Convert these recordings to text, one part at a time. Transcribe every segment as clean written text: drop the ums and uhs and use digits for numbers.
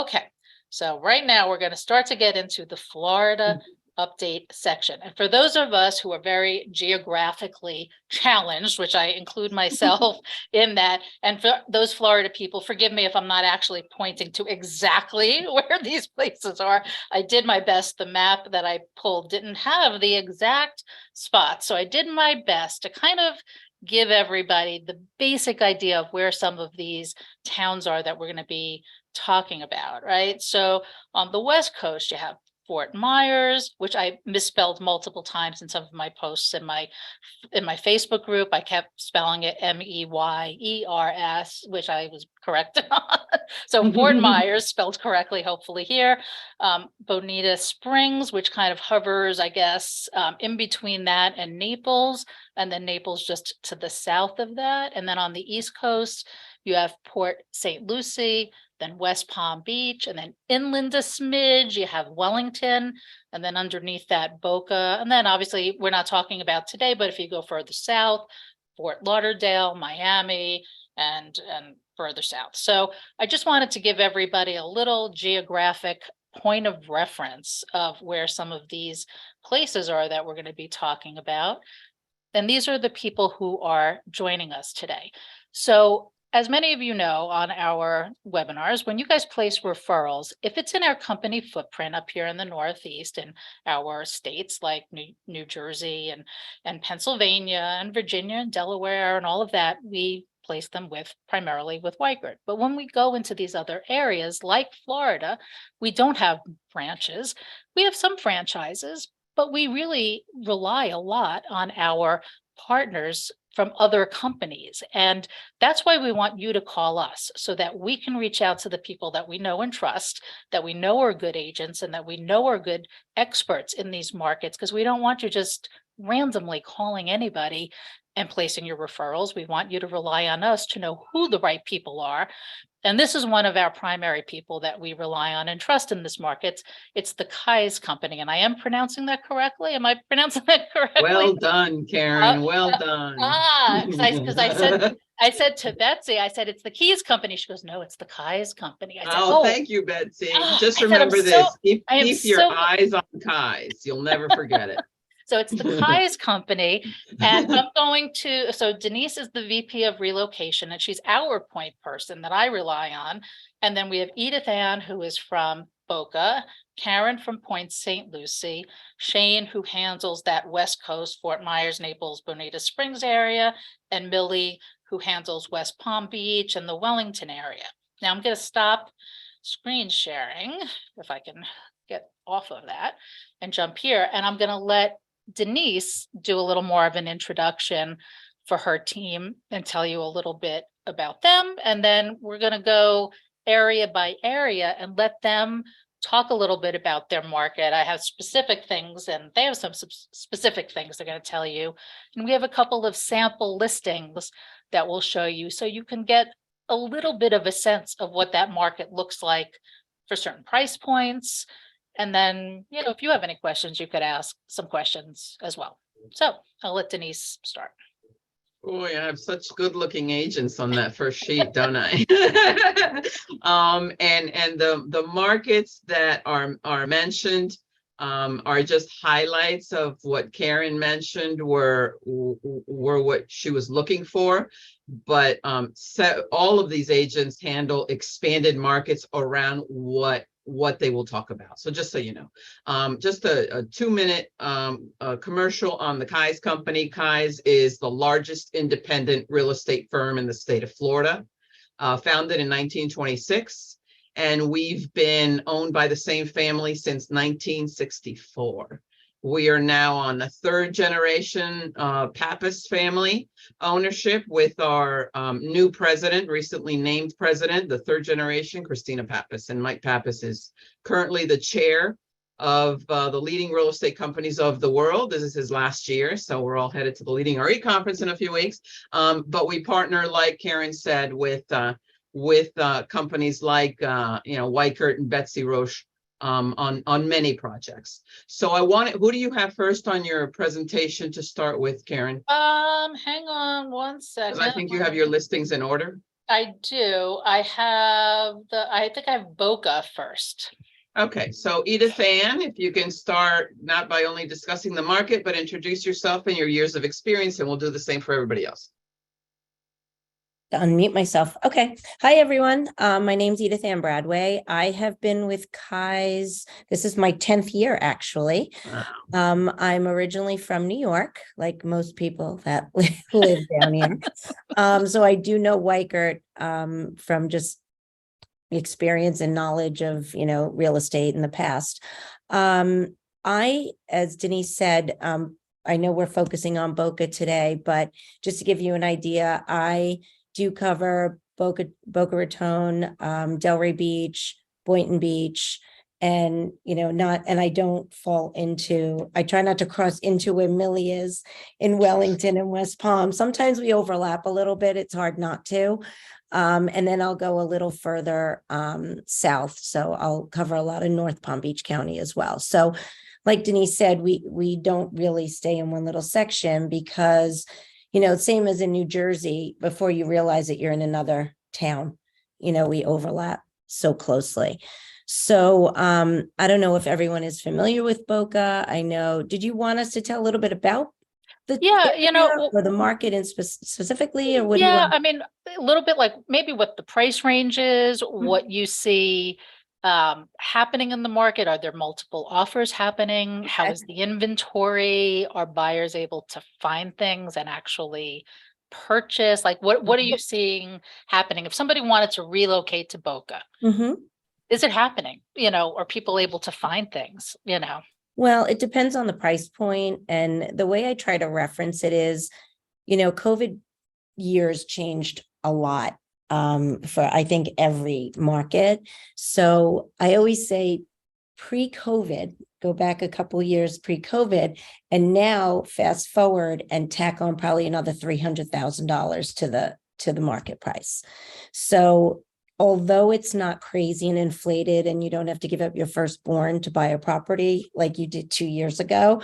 Okay, so right now we're going to start to get into the Florida update section. And for those of us who are very geographically challenged, which I include myself in that, and for those Florida people, forgive me if I'm not actually pointing to exactly where these places are. I did my best. The map that I pulled didn't have the exact spot. So I did my best to kind of give everybody the basic idea of where some of these towns are that we're going to be talking about, right? So on the West Coast, you have Fort Myers, which I misspelled multiple times in some of my posts in my Facebook group. I kept spelling it Meyers, which I was correct on. So Fort Myers spelled correctly, hopefully here. Bonita Springs, which kind of hovers, I guess, in between that and Naples, and then Naples just to the south of that. And then on the East Coast, you have Port St. Lucie, then West Palm Beach, and then inland a smidge, you have Wellington, and then underneath that, Boca. And then obviously we're not talking about today, but if you go further south, Fort Lauderdale, Miami, and further south. So I just wanted to give everybody a little geographic point of reference of where some of these places are that we're going to be talking about. And these are the people who are joining us today. So as many of you know on our webinars, when you guys place referrals, if it's in our company footprint up here in the Northeast in our states like New Jersey and Pennsylvania and Virginia and Delaware and all of that, we place them primarily with Weichert. But when we go into these other areas like Florida, we don't have branches. We have some franchises, but we really rely a lot on our partners from other companies. And that's why we want you to call us so that we can reach out to the people that we know and trust, that we know are good agents and that we know are good experts in these markets, because we don't want you just randomly calling anybody and placing your referrals. We want you to rely on us to know who the right people are. And this is one of our primary people that we rely on and trust in this market. It's the Kai's company. And I am pronouncing that correctly. Am I pronouncing that correctly? Well done, Karen. Well done. Because I said to Betsy, I said, it's the Keys company. She goes, no, it's the Kai's company. I said, thank you, Betsy. Just remember this. Keep your eyes on Kai's. You'll never forget it. So it's the Kai's company. And I'm going to, so Denise is the VP of relocation, and she's our point person that I rely on. And then we have Edith Ann, who is from Boca, Karen from Point St. Lucie, Shane, who handles that West Coast, Fort Myers, Naples, Bonita Springs area, and Millie, who handles West Palm Beach and the Wellington area. Now I'm going to stop screen sharing, if I can get off of that, and jump here. And I'm going to let Denise do a little more of an introduction for her team and tell you a little bit about them. And then we're going to go area by area and let them talk a little bit about their market. I have specific things and they have some specific things they're going to tell you. And we have a couple of sample listings that we'll show you so you can get a little bit of a sense of what that market looks like for certain price points. And then, you know, if you have any questions, you could ask some questions as well. So I'll let Denise start. Boy, I have such good looking agents on that first sheet, don't I? And the markets that are mentioned are just highlights of what Karen mentioned were what she was looking for. But all of these agents handle expanded markets around what they will talk about. So just so you know, just a 2-minute commercial on the Kai's company. Kai's is the largest independent real estate firm in the state of Florida, founded in 1926. And we've been owned by the same family since 1964. We are now on the 3rd generation Pappas family ownership with our new president, recently named president, the 3rd generation, Christina Pappas. And Mike Pappas is currently the chair of the leading real estate companies of the world. This is his last year, so we're all headed to the Leading RE conference in a few weeks. But we partner, like Karen said, with companies like Weichert and Betsy Roche on many projects. So who do you have first on your presentation to start with, Karen? Hang on one second. I think you have your listings in order. I do. I think I have Boca first. Okay, so Edith Ann, if you can start not by only discussing the market, but introduce yourself and your years of experience, and we'll do the same for everybody else. To unmute myself. Okay. Hi, everyone. My name's Edith Ann Bradway. I have been with Kai's. This is my 10th year, actually. Wow. I'm originally from New York, like most people that live down here. So I do know Weichert from just experience and knowledge of, real estate in the past. As Denise said, I know we're focusing on Boca today, but just to give you an idea, I do cover Boca Raton, Delray Beach, Boynton Beach, and I don't fall into, I try not to cross into where Millie is in Wellington and West Palm. Sometimes we overlap a little bit. It's hard not to. And then I'll go a little further south. So I'll cover a lot of North Palm Beach County as well. So like Denise said, we don't really stay in one little section because same as in New Jersey, before you realize that you're in another town, we overlap so closely. So I don't know if everyone is familiar with Boca. I know, did you want us to tell a little bit about the or the market and specifically, or what do you want? I mean, a little bit like maybe what the price range is, what you see happening in the market. Are there multiple offers happening? How is the inventory? Are buyers able to find things and actually purchase? Like what are you seeing happening? If somebody wanted to relocate to Boca, is it happening? Are people able to find things, Well, it depends on the price point. And the way I try to reference it is, COVID years changed a lot for, I think, every market. So I always say pre-COVID, go back a couple of years pre-COVID, and now fast forward and tack on probably another $300,000 to the market price. So although it's not crazy and inflated and you don't have to give up your firstborn to buy a property like you did 2 years ago,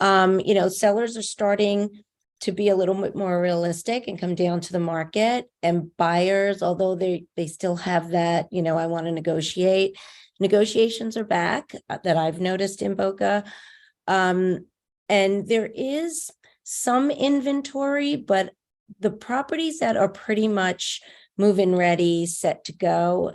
sellers are starting to be a little bit more realistic and come down to the market, and buyers, although they still have that, I want to negotiate. Negotiations are back that I've noticed in Boca. And there is some inventory, but the properties that are pretty much move-in ready, set to go,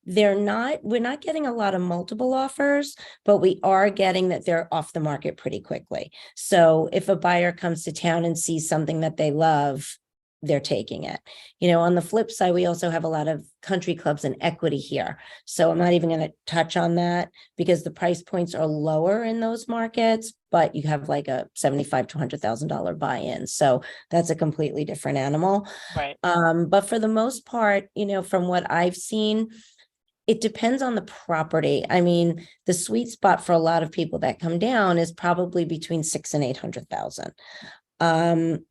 we're not getting a lot of multiple offers, but we are getting that they're off the market pretty quickly. So if a buyer comes to town and sees something that they love, they're taking it. On the flip side, we also have a lot of country clubs and equity here. So I'm not even going to touch on that because the price points are lower in those markets, but you have like a $75,000 to $100,000 buy-in. So that's a completely different animal. Right. But for the most part, from what I've seen, it depends on the property. I mean, the sweet spot for a lot of people that come down is probably between 600,000 and 800,000.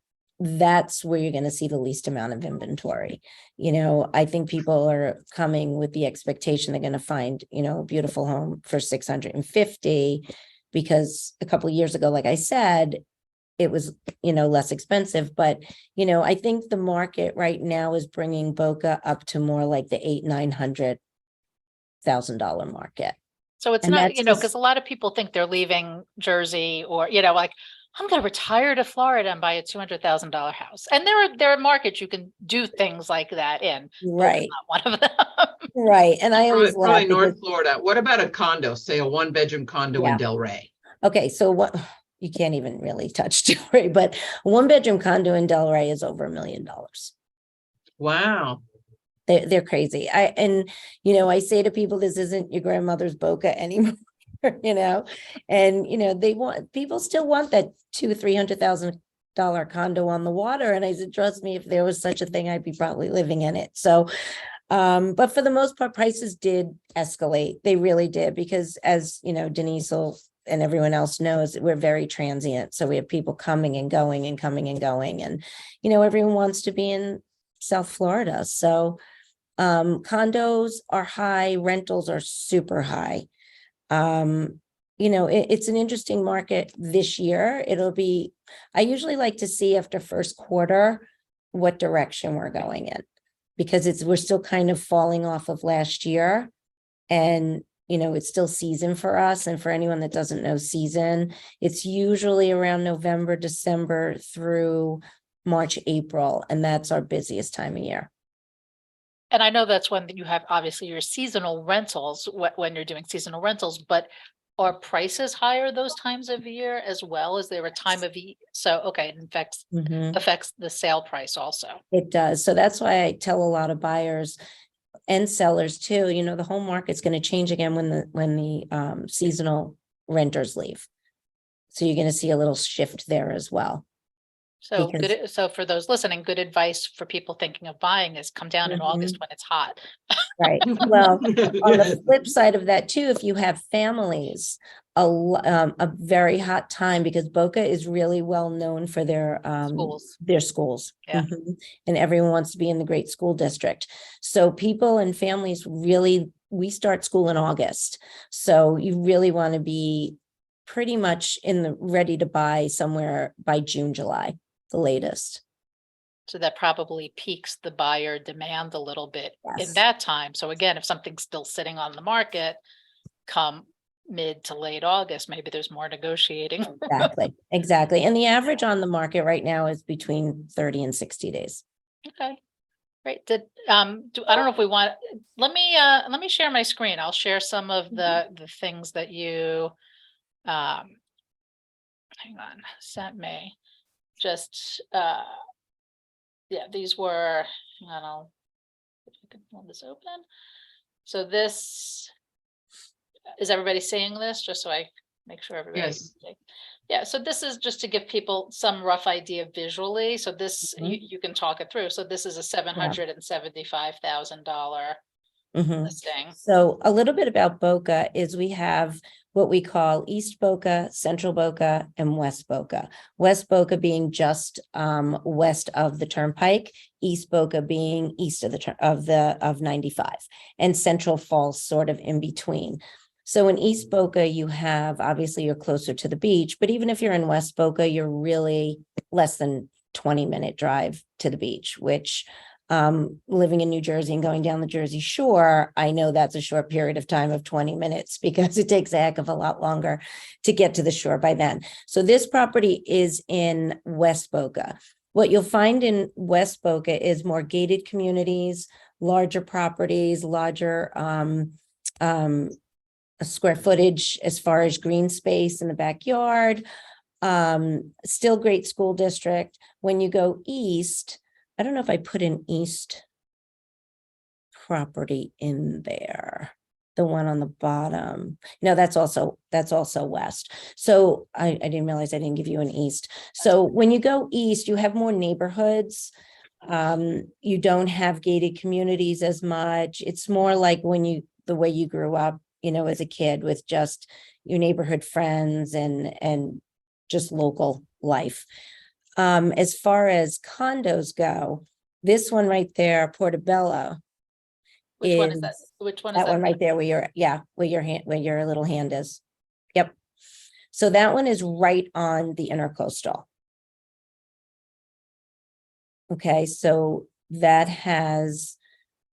That's where you're going to see the least amount of inventory. I think people are coming with the expectation they're going to find, a beautiful home for 650 because a couple of years ago, like I said, it was, less expensive. But, I think the market right now is bringing Boca up to more like the $800,000-$900,000 market. So it's not, because a lot of people think they're leaving Jersey or, like, I'm going to retire to Florida and buy a $200,000 house. And there are markets you can do things like that in. Right. Not one of them. Right. And I always probably North Florida. What about a condo, say a 1-bedroom condo in Delray? Okay, so what you can't even really touch Delray, but a 1-bedroom condo in Delray is over $1 million. Wow. They're crazy. I say to people, this isn't your grandmother's Boca anymore. And people still want that $200,000-$300,000 condo on the water. And I said, trust me, if there was such a thing, I'd be probably living in it. So, but for the most part, prices did escalate. They really did, because as Denise and everyone else knows, we're very transient. So we have people coming and going and coming and going, and everyone wants to be in South Florida. So condos are high, rentals are super high. It's an interesting market this year. I usually like to see after first quarter what direction we're going in, because we're still kind of falling off of last year. And, it's still season for us. And for anyone that doesn't know season, it's usually around November, December through March, April. And that's our busiest time of year. And I know that's when you have obviously your seasonal rentals, when you're doing seasonal rentals, but are prices higher those times of year as well? Is there a time of year? So, okay, it affects the sale price also. It does. So that's why I tell a lot of buyers and sellers too, the home market's going to change again when the seasonal renters leave. So you're going to see a little shift there as well. So Because- good. So for those listening, good advice for people thinking of buying is come down in August when it's hot. Right. Well, on the flip side of that too, if you have families, a very hot time, because Boca is really well known for their schools. Yeah. Mhm. And everyone wants to be in the great school district. So people and families we start school in August. So you really want to be pretty much ready to buy somewhere by June, July, the latest. So that probably peaks the buyer demand a little bit in Yes. that time. So again, if something's still sitting on the market, come mid to late August, maybe there's more negotiating. Exactly. And the average on the market right now is between 30 and 60 days. Okay, great. I don't know if we want, let me share my screen. I'll share some of the things that you, hang on, sent me. Just, yeah, these were, I don't know, if you can pull this open. So this, is everybody seeing this? Just so I make sure everybody. Yes. Yeah, so this is just to give people some rough idea visually. So this, you can talk it through. So this is a $775,000 listing. So a little bit about Boca is we have what we call East Boca, Central Boca, and West Boca. West Boca being just west of the Turnpike, East Boca being east of of 95, and Central falls sort of in between. So in East Boca, you have, obviously you're closer to the beach, but even if you're in West Boca, you're really less than 20-minute drive to the beach, which living in New Jersey and going down the Jersey Shore, I know that's a short period of time of 20 minutes because it takes a heck of a lot longer to get to the shore by then. So this property is in West Boca. What you'll find in West Boca is more gated communities, larger properties, larger square footage as far as green space in the backyard, still great school district. When you go east, I don't know if I put an east property in there, the one on the bottom. No, that's also west. So I didn't realize I didn't give you an east. So when you go east, you have more neighborhoods. You don't have gated communities as much. It's more like the way you grew up, as a kid, with just your neighborhood friends and just local life. As far as condos go, this one right there, Portobello. Which one is that? Which one is That one right there where your little hand is. Yep. So that one is right on the intercoastal. Okay, so that has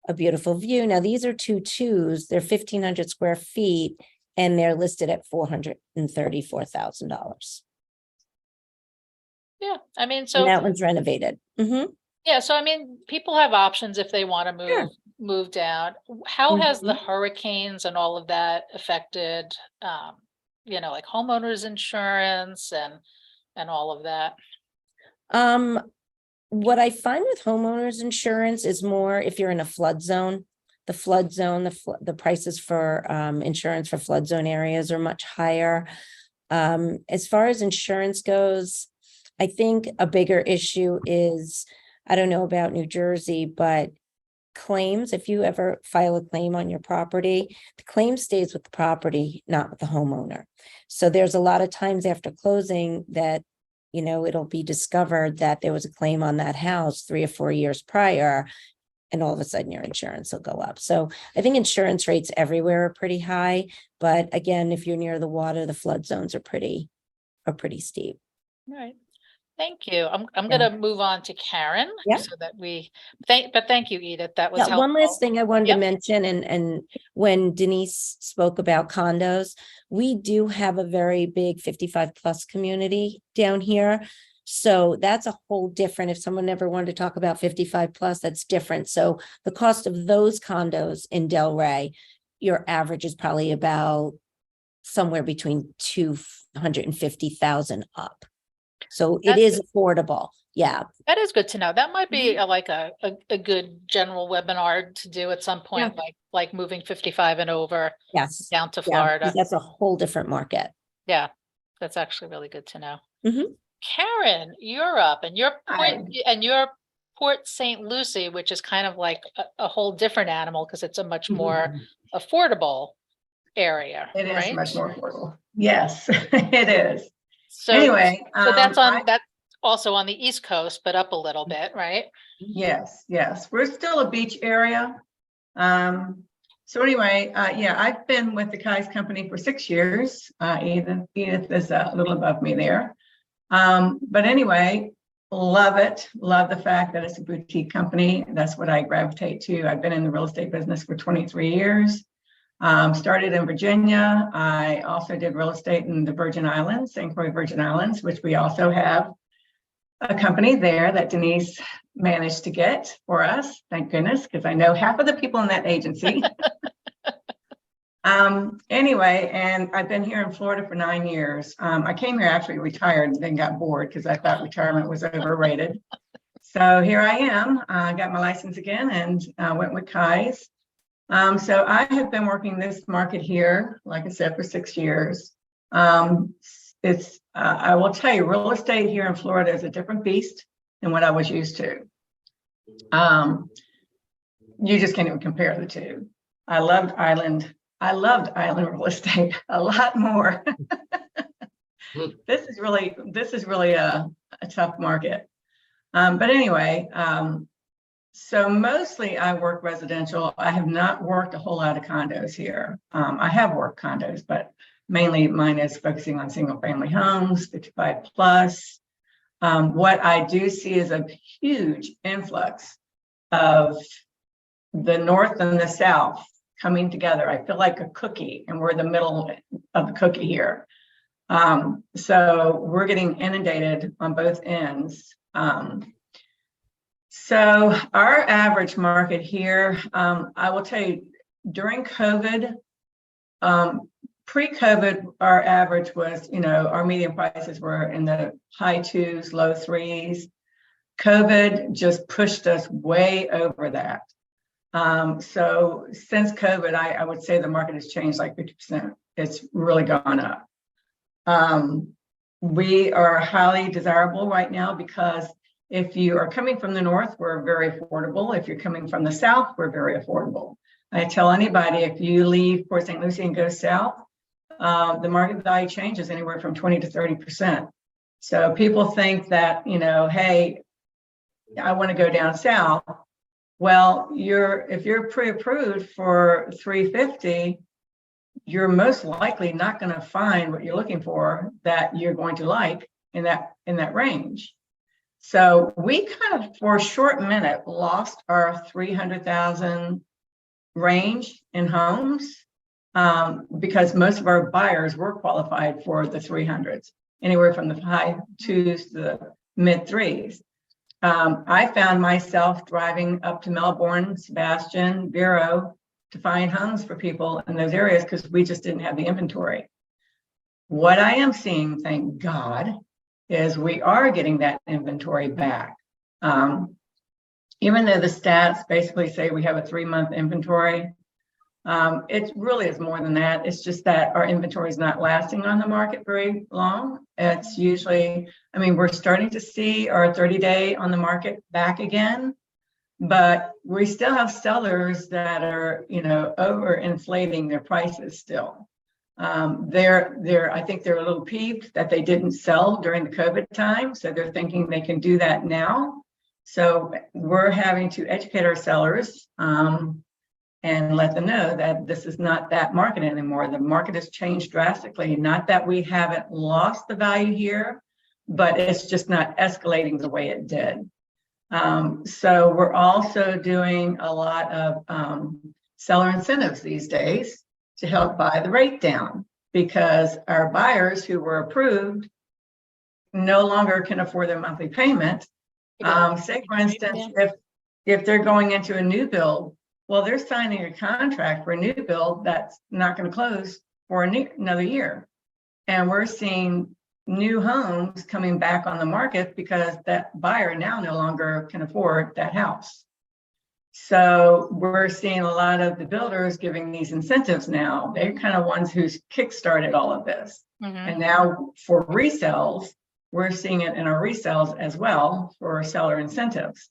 a beautiful view. Now, these are 2.2s. They're 1,500 square feet, and they're listed at $434,000. Yeah, I mean, And so that one's renovated. yeah, so I mean, people have options if they want to move down. How has the hurricanes and all of that affected, like homeowners insurance and all of that? What I find with homeowners insurance is more if you're in a flood zone. The flood zone, the prices for insurance for flood zone areas are much higher. As far as insurance goes, I think a bigger issue is, I don't know about New Jersey, but claims, if you ever file a claim on your property, the claim stays with the property, not with the homeowner. So there's a lot of times after closing that, it'll be discovered that there was a claim on that house 3 or 4 years prior, and all of a sudden your insurance will go up. So I think insurance rates everywhere are pretty high, but again, if you're near the water, the flood zones are pretty steep. Right. Thank you. I'm Yeah. gonna move on to Karen. Yeah. So that thank you, Edith. That was Yeah, helpful. one last thing I wanted to Yep. mention, and when Denise spoke about condos, we do have a very big 55+ community down here. So that's a whole different, if someone ever wanted to talk about 55+, that's different. So the cost of those condos in Delray, your average is probably about somewhere between 250,000 up. So it That's is affordable. Yeah. That is good to know. That might be like a good general webinar to do at some point, like moving 55 and over Yes. down to Yeah, Florida. because that's a whole different market. Yeah, that's actually really good to know. Mhm. Karen, you're up, and you're Hi. Port St. Lucie, which is kind of like a whole different animal because it's a much more affordable area, It is right? much more affordable. Yes, it is. So Anyway, so that's that's also on the East Coast, but up a little bit, right? Yes, yes. We're still a beach area. So anyway, yeah, I've been with the Kai's company for 6 years. Edith is a little above me there. But anyway, love it. Love the fact that it's a boutique company. That's what I gravitate to. I've been in the real estate business for 23 years. Started in Virginia. I also did real estate in the Virgin Islands, St. Croix Virgin Islands, which we also have a company there that Denise managed to get for us. Thank goodness, because I know half of the people in that agency. Anyway, and I've been here in Florida for 9 years. I came here actually retired and then got bored because I thought retirement was overrated. So here I am. I got my license again and went with Kai's. So I have been working this market here, like I said, for 6 years. I will tell you, real estate here in Florida is a different beast than what I was used to. You just can't even compare the two. I loved island real estate a lot more. This is really a tough market. But anyway, so mostly I work residential. I have not worked a whole lot of condos here. I have worked condos, but mainly mine is focusing on single family homes, 55+. What I do see is a huge influx of the North and the South coming together. I feel like a cookie, and we're the middle of the cookie here. So we're getting inundated on both ends. So our average market here, I will tell you, during COVID, pre-COVID, our average was, our median prices were in the high 2s, low 3s. COVID just pushed us way over that. So since COVID, I would say the market has changed like 50%. It's really gone up. We are highly desirable right now because if you are coming from the North, we're very affordable. If you're coming from the South, we're very affordable. I tell anybody, if you leave Port St. Lucie and go south, the market value changes anywhere from 20 to 30%. So people think that, hey, I want to go down south. Well, if you're pre-approved for 350, you're most likely not going to find what you're looking for that you're going to like in that range. So we kind of, for a short minute, lost our 300,000 range in homes because most of our buyers were qualified for the 300s, anywhere from the high 2s to the mid 3s. I found myself driving up to Melbourne, Sebastian, Vero to find homes for people in those areas because we just didn't have the inventory. What I am seeing, thank God, is we are getting that inventory back. Even though the stats basically say we have a 3-month inventory, it really is more than that. It's just that our inventory is not lasting on the market very long. It's usually, we're starting to see our 30-day on the market back again, but we still have sellers that are, overinflating their prices still. I think they're a little peeved that they didn't sell during the COVID time. So they're thinking they can do that now. So we're having to educate our sellers and let them know that this is not that market anymore. The market has changed drastically. Not that we haven't lost the value here, but it's just not escalating the way it did. So we're also doing a lot of seller incentives these days to help buy the rate down, because our buyers who were approved no longer can afford their monthly payment. Say, for instance, if they're going into a new build, well, they're signing a contract for a new build that's not going to close for another year. And we're seeing new homes coming back on the market because that buyer now no longer can afford that house. So we're seeing a lot of the builders giving these incentives now. They're kind of ones who's kickstarted all of this. And now for resales, we're seeing it in our resales as well for seller incentives.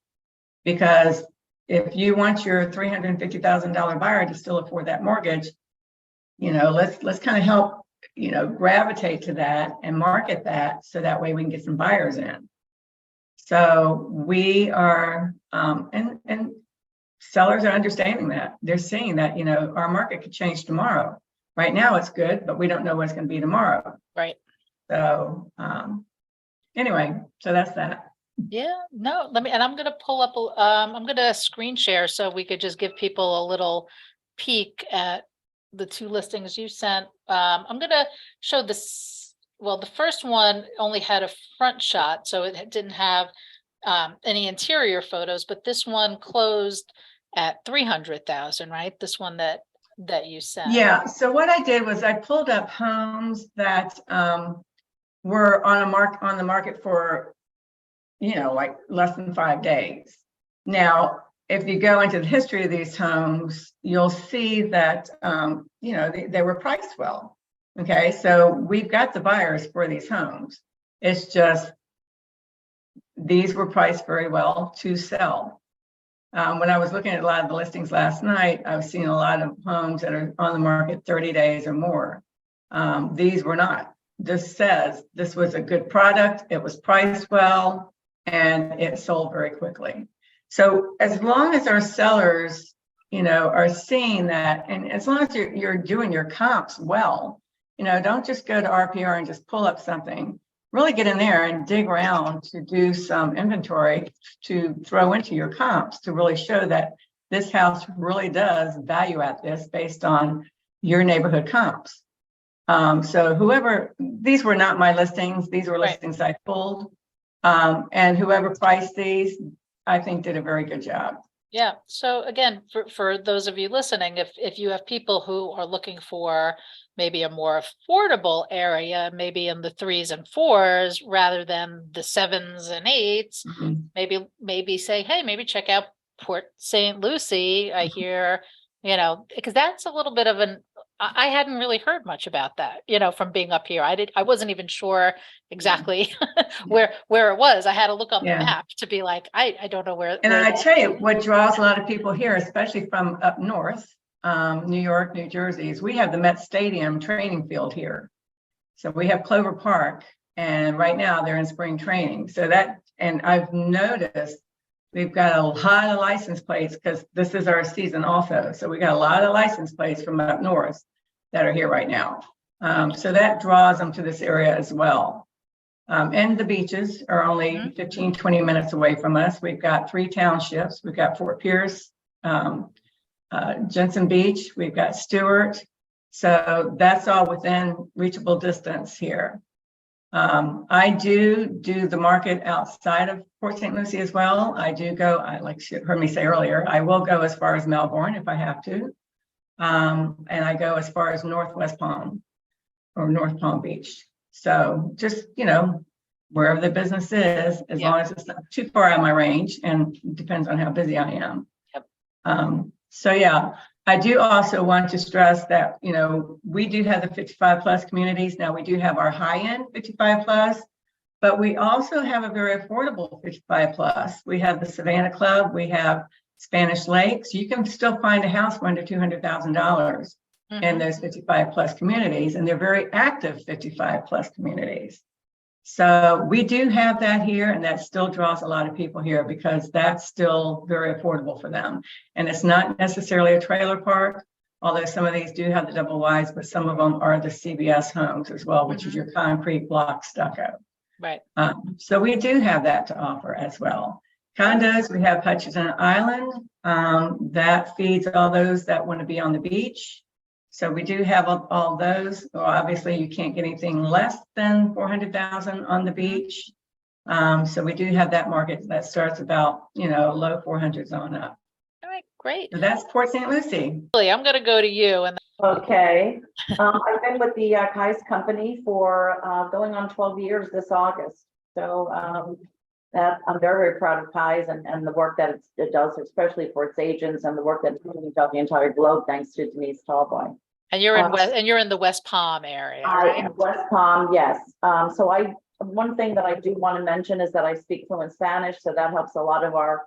Because if you want your $350,000 buyer to still afford that mortgage, let's kind of help, gravitate to that and market that, so that way we can get some buyers in. So we are, and sellers are understanding that. They're seeing that, our market could change tomorrow. Right now it's good, but we don't know what's going to be tomorrow. Right. So anyway, so that's that. Yeah, no, and I'm going to pull up, I'm going to screen share so we could just give people a little peek at the two listings you sent. I'm going to show this. Well, the first one only had a front shot, so it didn't have any interior photos, but this one closed at 300,000, right? This one that you sent. Yeah. So what I did was I pulled up homes that were on the market for, like less than 5 days. Now, if you go into the history of these homes, you'll see that, they were priced well. Okay. So we've got the buyers for these homes. It's just, these were priced very well to sell. When I was looking at a lot of the listings last night, I was seeing a lot of homes that are on the market 30 days or more. These were not. This says this was a good product. It was priced well, and it sold very quickly. So as long as our sellers, are seeing that, and as long as you're doing your comps well, don't just go to RPR and just pull up something. Really get in there and dig around to do some inventory to throw into your comps to really show that this house really does value at this based on your neighborhood comps. So these were not my listings. These were listings I pulled. And whoever priced these, I think did a very good job. Yeah. So again, for those of you listening, if you have people who are looking for maybe a more affordable area, maybe in the 3s and 4s rather than the 7s and 8s, maybe say, hey, maybe check out Port St. Lucie. I hear, because that's a little bit of I hadn't really heard much about that, from being up here. I wasn't even sure exactly where it was. I had to look on the map to be like, I don't know where. And I tell you, what draws a lot of people here, especially from up north, New York, New Jersey, is we have the Met Stadium training field here. So we have Clover Park, and right now they're in spring training. So and I've noticed we've got a lot of license plates because this is our season also. So we got a lot of license plates from up north that are here right now. So that draws them to this area as well. And the beaches are only 15, 20 minutes away from us. We've got 3 townships. We've got Fort Pierce, Jensen Beach, we've got Stewart. So that's all within reachable distance here. I do the market outside of Port St. Lucie as well. I do go, like you heard me say earlier, I will go as far as Melbourne if I have to. And I go as far as Northwest Palm or North Palm Beach. So just, wherever the business is, as long as it's not too far out of my range, and it depends on how busy I am. So yeah, I do also want to stress that, we do have the 55 plus communities. Now we do have our high end 55 plus, but we also have a very affordable 55 plus. We have the Savannah Club, we have Spanish Lakes. You can still find a house for under $200,000 in those 55 plus communities, and they're very active 55 plus communities. So we do have that here, and that still draws a lot of people here because that's still very affordable for them. And it's not necessarily a trailer park, although some of these do have the double wides, but some of them are the CBS homes as well, which is your concrete block stucco. Right. So we do have that to offer as well. Condos, we have Hutchinson Island, that feeds all those that want to be on the beach. So we do have all those. Well, obviously you can't get anything less than 400,000 on the beach. So we do have that market that starts about, low 400s on up. All right, great. So that's Port St. Lucie. I'm going to go to you. And Okay, I've been with the Kai's company for going on 12 years this August. So that I'm very, very proud of Kai's and the work that it does, especially for its agents and the work that it's doing throughout the entire globe, thanks to Denise Tallboy. you're in the West Palm area, right? In West Palm, yes. So one thing that I do want to mention is that I speak fluent Spanish, so that helps a lot of our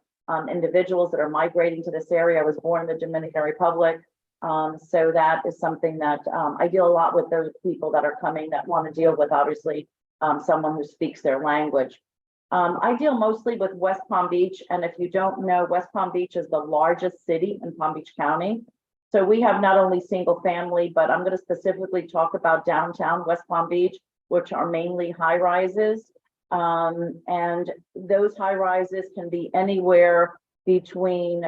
individuals that are migrating to this area. I was born in the Dominican Republic. So that is something that I deal a lot with those people that are coming that want to deal with, obviously, someone who speaks their language. I deal mostly with West Palm Beach. And if you don't know, West Palm Beach is the largest city in Palm Beach County. So we have not only single family, but I'm going to specifically talk about downtown West Palm Beach, which are mainly high rises. And those high rises can be anywhere between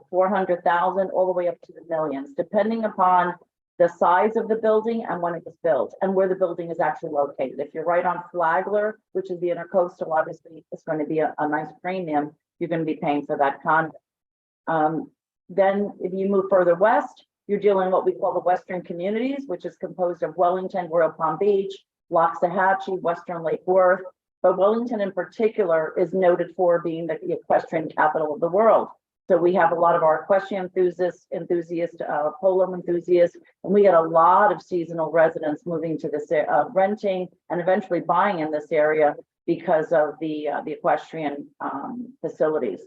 400,000 all the way up to the millions, depending upon the size of the building and when it was built and where the building is actually located. If you're right on Flagler, which is the intercoastal, obviously it's going to be a nice premium. You're going to be paying for that condo. Then if you move further west, you're dealing what we call the Western communities, which is composed of Wellington, Royal Palm Beach, Loxahatchee, Western Lake Worth. But Wellington in particular is noted for being the equestrian capital of the world. So we have a lot of our equestrian enthusiasts, polo enthusiasts, and we get a lot of seasonal residents moving to this, renting and eventually buying in this area because of the equestrian facilities.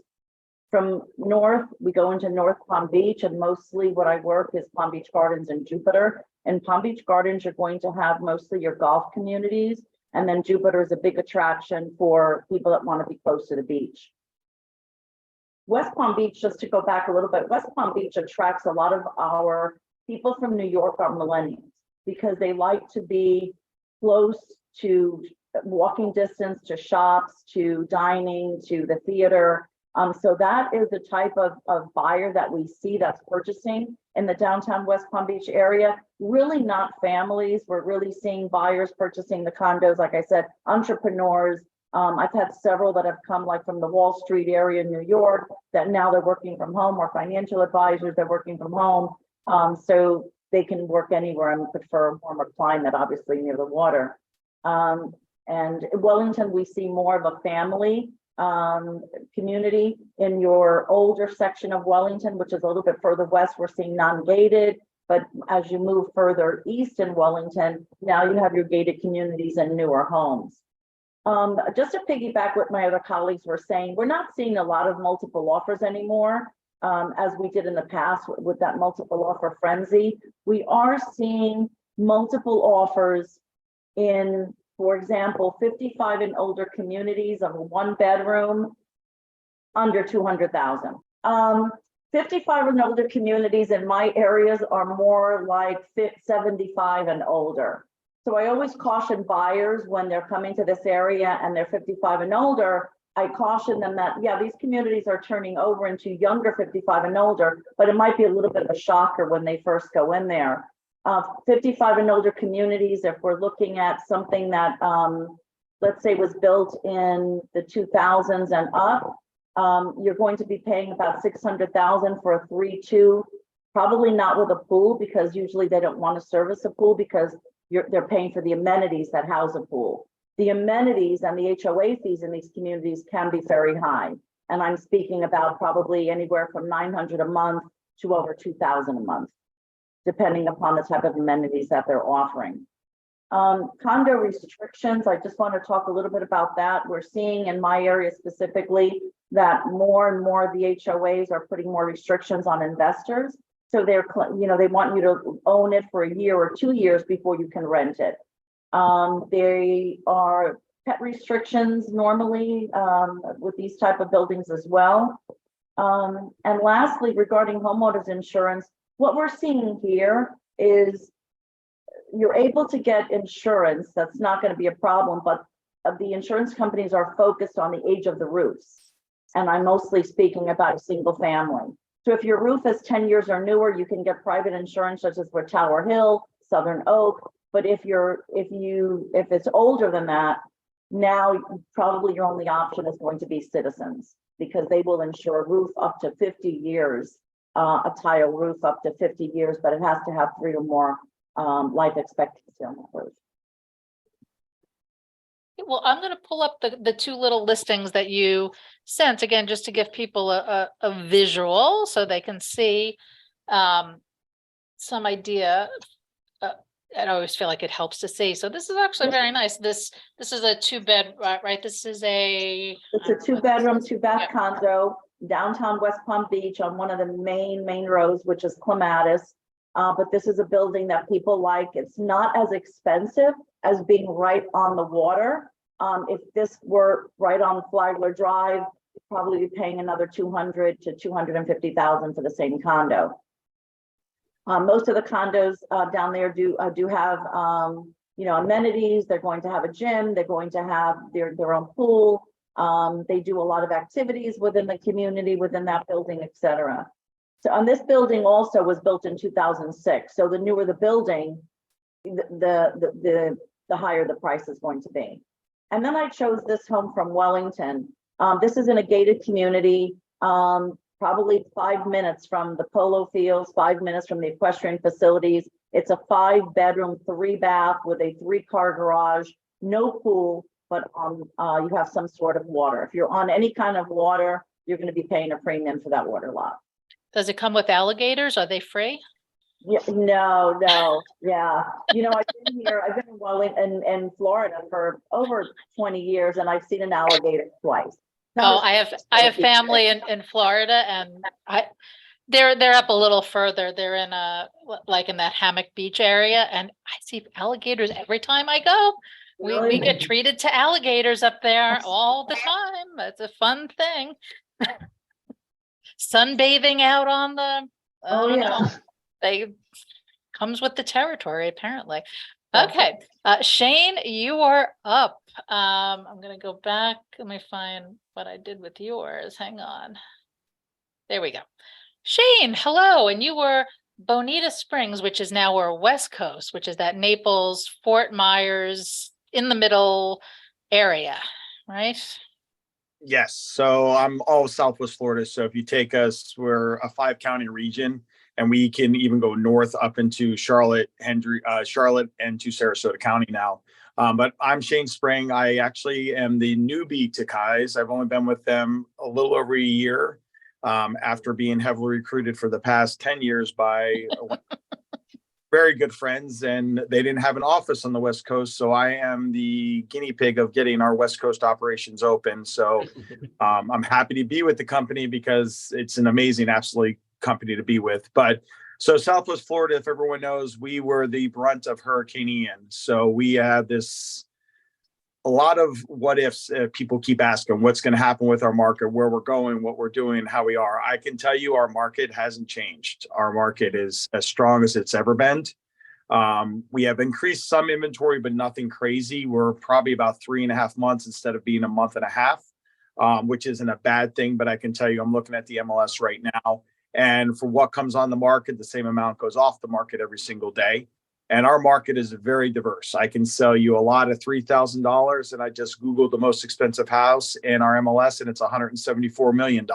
From north, we go into North Palm Beach, and mostly what I work is Palm Beach Gardens and Jupiter. In Palm Beach Gardens, you're going to have mostly your golf communities. And then Jupiter is a big attraction for people that want to be close to the beach. West Palm Beach, just to go back a little bit, West Palm Beach attracts a lot of our people from New York, our millennials, because they like to be close to walking distance to shops, to dining, to the theater. So that is the type of buyer that we see that's purchasing in the downtown West Palm Beach area. Really not families. We're really seeing buyers purchasing the condos. Like I said, entrepreneurs. I've had several that have come like from the Wall Street area in New York that now they're working from home, or financial advisors, they're working from home. So they can work anywhere and prefer a warmer climate, obviously near the water. And in Wellington, we see more of a family community. In your older section of Wellington, which is a little bit further west, we're seeing non-gated, but as you move further east in Wellington, now you have your gated communities and newer homes. Just to piggyback what my other colleagues were saying, we're not seeing a lot of multiple offers anymore, as we did in the past with that multiple offer frenzy. We are seeing multiple offers in, for example, 55 and older communities of a 1-bedroom under 200,000. 55 and older communities in my areas are more like 75 and older. So I always caution buyers when they're coming to this area and they're 55 and older, I caution them that, yeah, these communities are turning over into younger 55 and older, but it might be a little bit of a shocker when they first go in there. 55 and older communities, if we're looking at something that, let's say was built in the 2000s and up, you're going to be paying about 600,000 for a 3-2, probably not with a pool, because usually they don't want to service a pool because they're paying for the amenities that house a pool. The amenities and the HOA fees in these communities can be very high. And I'm speaking about probably anywhere from 900 a month to over 2,000 a month, depending upon the type of amenities that they're offering. Condo restrictions, I just want to talk a little bit about that. We're seeing in my area specifically that more and more of the HOAs are putting more restrictions on investors. So they want you to own it for a year or 2 years before you can rent it. There are pet restrictions normally with these type of buildings as well. And lastly, regarding homeowners insurance, what we're seeing here is you're able to get insurance. That's not going to be a problem, but the insurance companies are focused on the age of the roofs. And I'm mostly speaking about a single family. So if your roof is 10 years or newer, you can get private insurance such as for Tower Hill, Southern Oak. But if it's older than that, now probably your only option is going to be Citizens, because they will insure a roof up to 50 years, a tile roof up to 50 years, but it has to have 3 or more life expectancy on the roof. Well, I'm going to pull up the 2 little listings that you sent again, just to give people a visual so they can see some idea. I always feel like it helps to see. So this is actually very nice. This is a 2-bed, right? This is It's a 2-bedroom, 2-bath condo, downtown West Palm Beach on one of the main roads, which is Clematis. But this is a building that people like. It's not as expensive as being right on the water. If this were right on Flagler Drive, you'd probably be paying another $200,000 to $250,000 for the same condo. Most of the condos down there do have amenities. They're going to have a gym. They're going to have their own pool. They do a lot of activities within the community, within that building, etc. So, and this building also was built in 2006. So the newer the building, the higher the price is going to be. And then I chose this home from Wellington. This is in a gated community, probably 5 minutes from the polo fields, 5 minutes from the equestrian facilities. It's a 5-bedroom, 3-bath with a 3-car garage, no pool, but you have some sort of water. If you're on any kind of water, you're going to be paying a premium for that water lot. Does it come with alligators? Are they free? Yeah, no, yeah. I've been in Florida for over 20 years, and I've seen an alligator twice. Oh, I have family in Florida, and they're up a little further. They're in in that Hammock Beach area, and I see alligators every time I go. Really? We get treated to alligators up there all the time. It's a fun thing. Sunbathing out on the they comes with the territory, apparently. Okay, Shane, you are up. I'm gonna go back. Let me find what I did with yours. Hang on. There we go. Shane, hello. And you were Bonita Springs, which is now our West Coast, which is that Naples, Fort Myers, in the middle area, right? Yes. So I'm all of Southwest Florida. So if you take us, we're a 5-county region, and we can even go north up into Charlotte and to Sarasota County now. But I'm Shane Spring. I actually am the newbie to Kai's. I've only been with them a little over a year after being heavily recruited for the past 10 years by very good friends, and they didn't have an office on the West Coast. So I am the guinea pig of getting our West Coast operations open. So I'm happy to be with the company because it's an amazing, absolutely company to be with. But so Southwest Florida, if everyone knows, we were the brunt of Hurricane Ian. So we had a lot of what ifs. People keep asking what's going to happen with our market, where we're going, what we're doing, how we are. I can tell you our market hasn't changed. Our market is as strong as it's ever been. We have increased some inventory, but nothing crazy. We're probably about 3.5 months instead of being a month and a half, which isn't a bad thing. But I can tell you, I'm looking at the MLS right now, and for what comes on the market, the same amount goes off the market every single day. And our market is very diverse. I can sell you a lot of $3,000, and I just Googled the most expensive house in our MLS, and it's $174 million.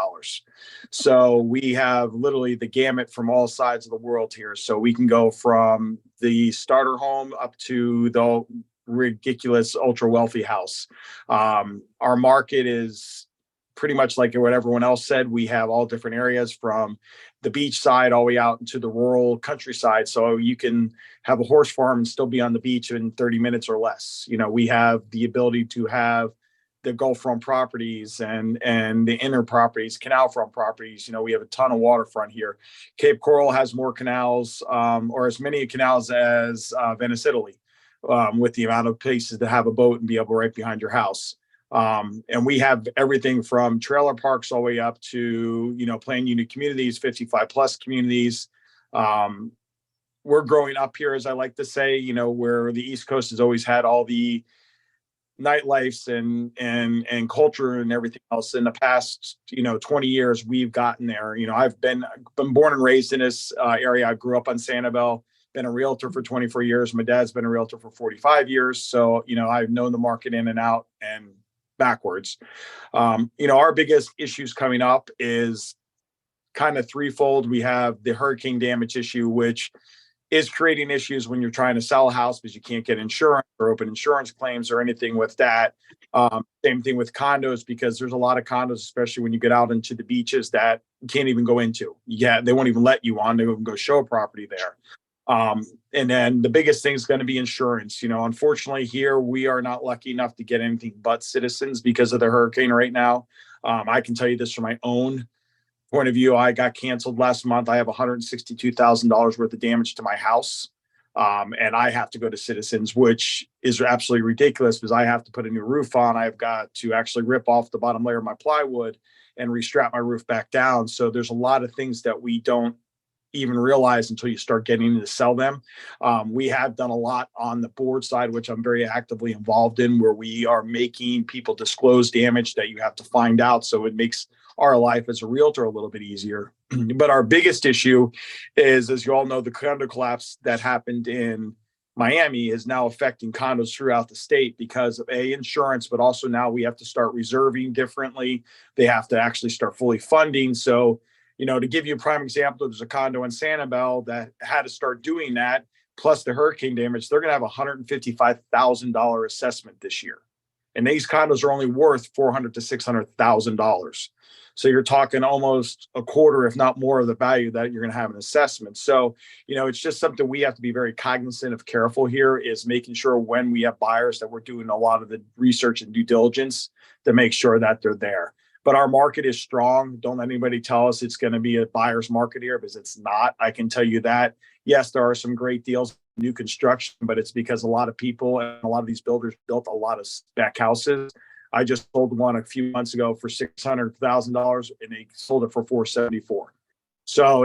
So we have literally the gamut from all sides of the world here. So we can go from the starter home up to the ridiculous ultra wealthy house. Our market is pretty much like what everyone else said. We have all different areas from the beach side all the way out into the rural countryside. So you can have a horse farm and still be on the beach in 30 minutes or less. We have the ability to have the Gulf front properties and the inner properties, canal front properties. We have a ton of waterfront here. Cape Coral has more canals, or as many canals as Venice, Italy, with the amount of places to have a boat and be able right behind your house. And we have everything from trailer parks all the way up to, planned unit communities, 55 plus communities. We're growing up here, as I like to say, where the East Coast has always had all the nightlifes and culture and everything else. In the past, 20 years, we've gotten there. I've been born and raised in this area. I grew up on Sanibel, been a realtor for 24 years. My dad's been a realtor for 45 years. So, I've known the market in and out and backwards. Our biggest issues coming up is kind of threefold. We have the hurricane damage issue, which is creating issues when you're trying to sell a house because you can't get insurance or open insurance claims or anything with that. Same thing with condos, because there's a lot of condos, especially when you get out into the beaches, that you can't even go into. Yeah, they won't even let you on to go show a property there. And then the biggest thing is going to be insurance. Unfortunately, here we are not lucky enough to get anything but Citizens because of the hurricane right now. I can tell you this from my own point of view. I got canceled last month. I have $162,000 worth of damage to my house. And I have to go to Citizens, which is absolutely ridiculous because I have to put a new roof on. I've got to actually rip off the bottom layer of my plywood and restrap my roof back down. So there's a lot of things that we don't even realize until you start getting to sell them. We have done a lot on the board side, which I'm very actively involved in, where we are making people disclose damage that you have to find out. So it makes our life as a realtor a little bit easier. But our biggest issue is, as you all know, the condo collapse that happened in Miami is now affecting condos throughout the state because of insurance, but also now we have to start reserving differently. They have to actually start fully funding. So, to give you a prime example, there's a condo in Sanibel that had to start doing that, plus the hurricane damage. They're going to have $155,000 assessment this year. And these condos are only worth $400,000 to $600,000. So you're talking almost a quarter, if not more, of the value that you're going to have an assessment. So, it's just something we have to be very cognizant of, careful here, is making sure when we have buyers that we're doing a lot of the research and due diligence to make sure that they're there. But our market is strong. Don't let anybody tell us it's going to be a buyer's market here, because it's not. I can tell you that. Yes, there are some great deals, new construction, but it's because a lot of people and a lot of these builders built a lot of spec houses. I just sold one a few months ago for $600,000 and they sold it for $474,000. So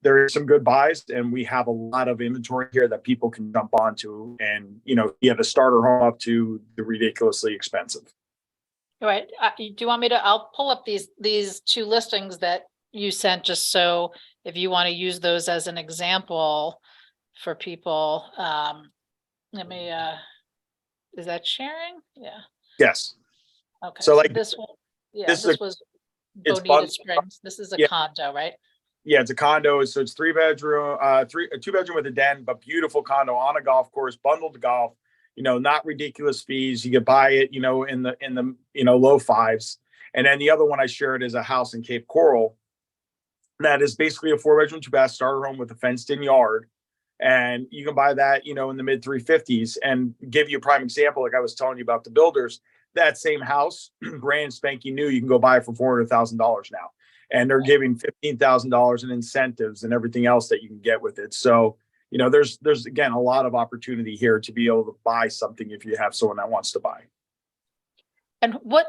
there are some good buys, and we have a lot of inventory here that people can jump onto, and you have a starter home up to the ridiculously expensive. All right. Do you want me to? I'll pull up these two listings that you sent, just so if you want to use those as an example for people. Let me. Is that sharing? Yeah. Yes. Okay. So like this one. Yeah. this was it's Bonita Springs. This is a Yeah. condo, right? Yeah, it's a condo. So it's 3-bedroom, a 2-bedroom with a den, but beautiful condo on a golf course, bundled golf. Not ridiculous fees. You could buy it, in the low fives. And then the other one I shared is a house in Cape Coral that is basically a 4-bedroom, 2-bath starter home with a fenced-in yard. And you can buy that, in the mid 350s. And give you a prime example, like I was telling you about the builders, that same house, brand spanking new, you can go buy it for $400,000 now. And they're giving $15,000 in incentives and everything else that you can get with it. So, there's again a lot of opportunity here to be able to buy something if you have someone that wants to buy. And what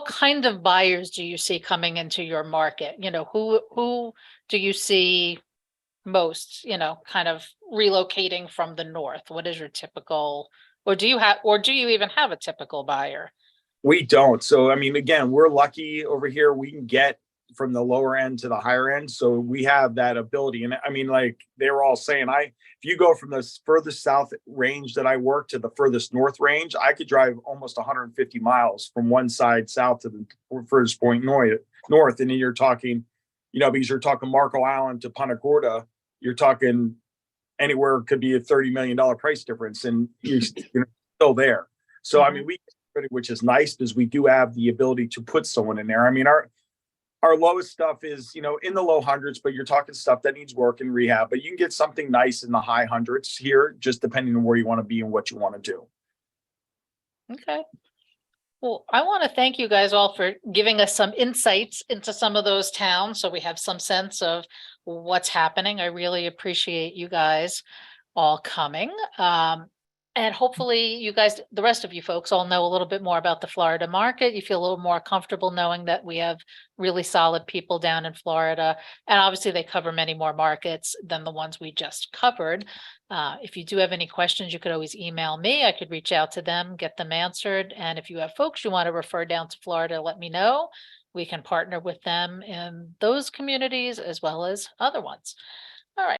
kind of buyers do you see coming into your market? Who do you see most, kind of relocating from the north? What is your typical, or do you even have a typical buyer? We don't. So, again, we're lucky over here. We can get from the lower end to the higher end. So we have that ability. And like they were all saying, if you go from the furthest south range that I work to the furthest north range, I could drive almost 150 miles from one side south to the furthest point north. And then you're talking, because you're talking Marco Island to Punta Gorda, you're talking anywhere could be a $30 million price difference, and you're still there. So, which is nice because we do have the ability to put someone in there. Our lowest stuff is, in the low hundreds, but you're talking stuff that needs work and rehab, but you can get something nice in the high hundreds here, just depending on where you want to be and what you want to do. Okay. Well, I want to thank you guys all for giving us some insights into some of those towns, so we have some sense of what's happening. I really appreciate you guys all coming. And And hopefully you guys, the rest of you folks all know a little bit more about the Florida market. You feel a little more comfortable knowing that we have really solid people down in Florida. And obviously they cover many more markets than the ones we just covered. If you do have any questions, you could always email me. I could reach out to them, get them answered. And if you have folks you want to refer down to Florida, let me know. We can partner with them in those communities as well as other ones.